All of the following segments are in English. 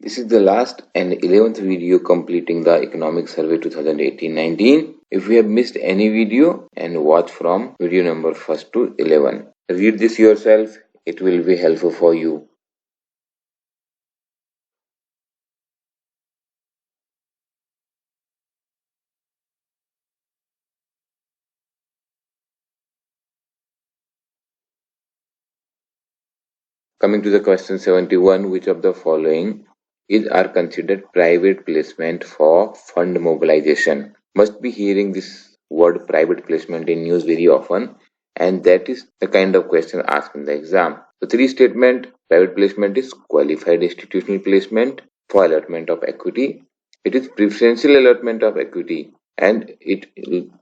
This is the last and 11th video completing the Economic Survey 2018-19. If you have missed any video, and watch from video number 1st to 11. Read this yourself, it will be helpful for you. Coming to the question 71, which of the following are considered private placement for fund mobilization? Must be hearing this word private placement in news very often, and that is the kind of question asked in the exam. The three statement: private placement is qualified institutional placement for allotment of equity, it is preferential allotment of equity, and it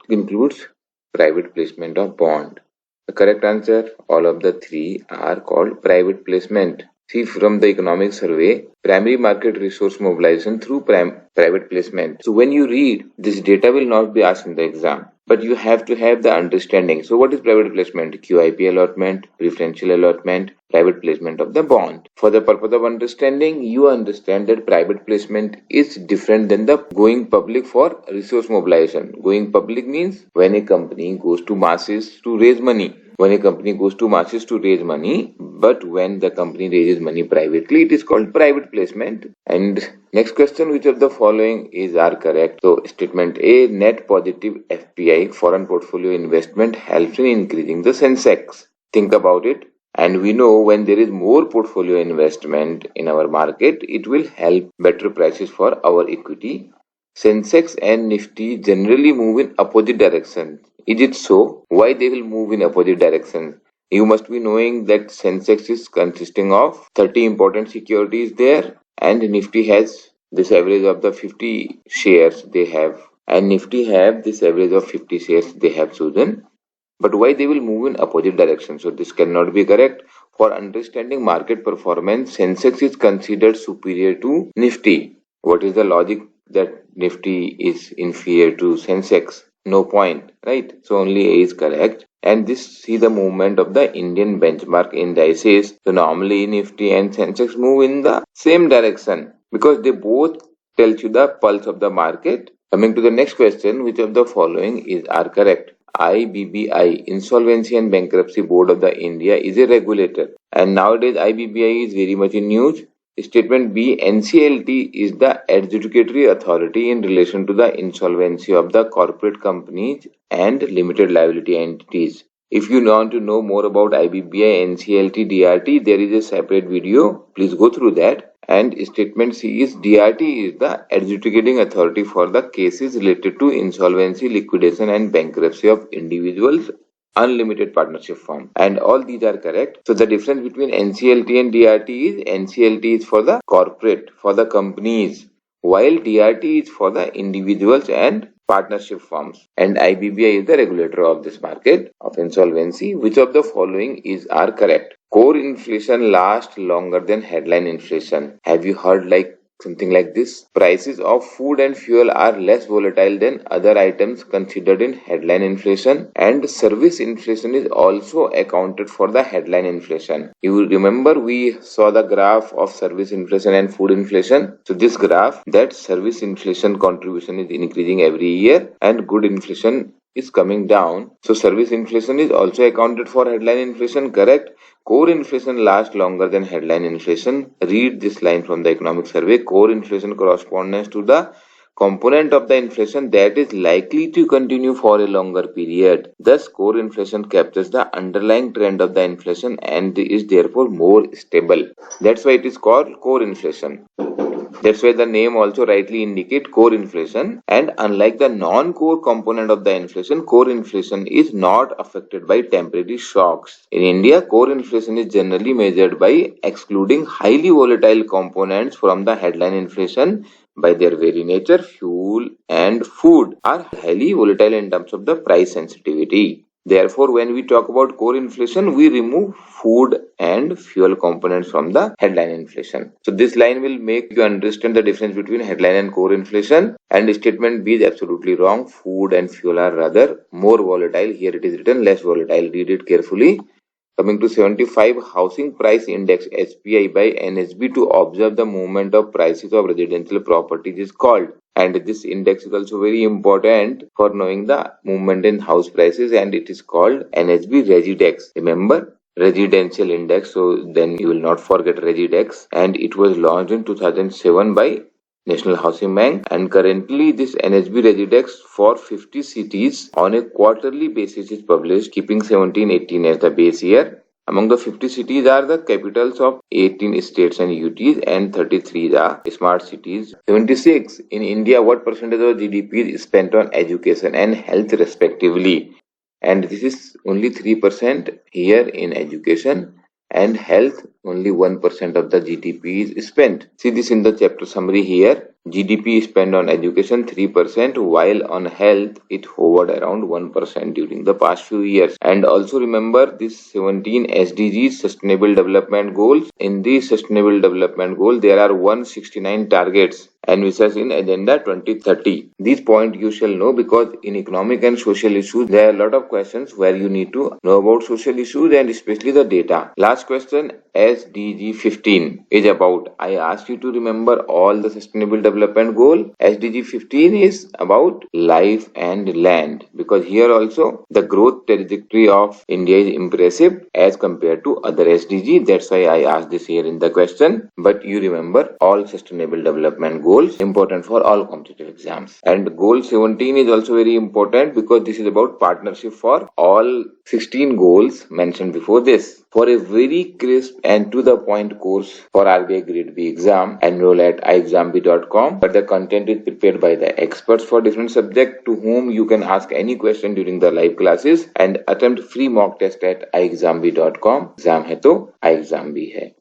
includes private placement of bond. The correct answer, all of the three are called private placement. See, from the economic survey, primary market resource mobilization through private placement. So when you read, this data will not be asked in the exam, but you have to have the understanding. So what is private placement? QIP allotment, preferential allotment, private placement of the bond. For the purpose of understanding, you understand that private placement is different than the going public for resource mobilization. Going public means when a company goes to masses to raise money. When a company goes to masses to raise money, but when the company raises money privately, it is called private placement. And next question, which of the following are correct? So statement A, net positive FPI, foreign portfolio investment, helps in increasing the Sensex. Think about it. And we know when there is more portfolio investment in our market, it will help better prices for our equity. Sensex and Nifty generally move in opposite directions. Is it so? Why they will move in opposite directions? You must be knowing that Sensex is consisting of 30 important securities there, and Nifty has this average of the 50 shares they have, and Nifty have this average of 50 shares they have chosen. But why they will move in opposite directions? So this cannot be correct. For understanding market performance, Sensex is considered superior to Nifty. What is the logic that Nifty is inferior to Sensex? No point, right? So only A is correct. And this, see the movement of the Indian benchmark indices. So normally Nifty and Sensex move in the same direction because they both tell you the pulse of the market. Coming to the next question, which of the following are correct? IBBI, Insolvency and Bankruptcy Board of the India, is a regulator, and nowadays IBBI is very much in news. Statement B, NCLT is the adjudicatory authority in relation to the insolvency of the corporate companies and limited liability entities. If you want to know more about IBBI, NCLT, DRT, there is a separate video. Please go through that. And statement C is DRT is the adjudicating authority for the cases related to insolvency, liquidation, and bankruptcy of individuals, unlimited partnership firm, and all these are correct. So the difference between NCLT and DRT is NCLT is for the corporate, for the companies, while DRT is for the individuals and partnership firms, and IBBI is the regulator of this market of insolvency. Which of the following are correct? Core inflation lasts longer than headline inflation. Have you heard something like this? Prices of food and fuel are less volatile than other items considered in headline inflation, and service inflation is also accounted for the headline inflation. You remember we saw the graph of service inflation and food inflation. So this graph, that service inflation contribution is increasing every year and good inflation is coming down. So service inflation is also accounted for headline inflation, correct? Core inflation lasts longer than headline inflation. Read this line from the economic survey. Core inflation corresponds to the component of the inflation that is likely to continue for a longer period. Thus, core inflation captures the underlying trend of the inflation and is therefore more stable. That's why it is called core inflation. That's why the name also rightly indicate core inflation. And unlike the non-core component of the inflation, core inflation is not affected by temporary shocks. In India, core inflation is generally measured by excluding highly volatile components from the headline inflation. By their very nature, fuel and food are highly volatile in terms of the price sensitivity. Therefore, when we talk about core inflation, we remove food and fuel components from the headline inflation. So this line will make you understand the difference between headline and core inflation. And statement B is absolutely wrong. Food and fuel are rather more volatile. Here it is written less volatile. Read it carefully. Coming to 75, Housing Price Index HPI by NHB to observe the movement of prices of residential properties is called. And this index is also very important for knowing the movement in house prices, and it is called NHB Regidex. Remember? Residential index, so then you will not forget Regidex, and it was launched in 2007 by National Housing Bank, and currently this NHB Regidex for 50 cities on a quarterly basis is published, keeping 17-18 as the base year. Among the 50 cities are the capitals of 18 states and UTs, and 33 the smart cities. 76, in India, what percentage of GDP is spent on education and health respectively? And this is only 3% here in education, and health only 1% of the GDP is spent. See this in the chapter summary here. GDP spent on education 3%, while on health it hovered around 1% during the past few years. And also remember this 17 SDGs Sustainable Development Goals. In these Sustainable Development Goals there are 169 targets and which is in Agenda 2030. These points you shall know, because in economic and social issues there are a lot of questions where you need to know about social issues and especially the data. Last question, SDG 15 is about, I asked you to remember all the sustainable development goal. SDG 15 is about life and land, because here also the growth trajectory of India is impressive as compared to other SDG. That's why I asked this here in the question. But you remember all sustainable development goals, important for all competitive exams. And goal 17 is also very important because this is about partnership for all 16 goals mentioned before this. For a very crisp and to the point course for RBI Grade B exam, enroll at ixamBee.com. But the content is prepared by the experts for different subjects to whom you can ask any question during the live classes and attempt free mock test at ixamBee.com. Exam hai to ixamBee hai.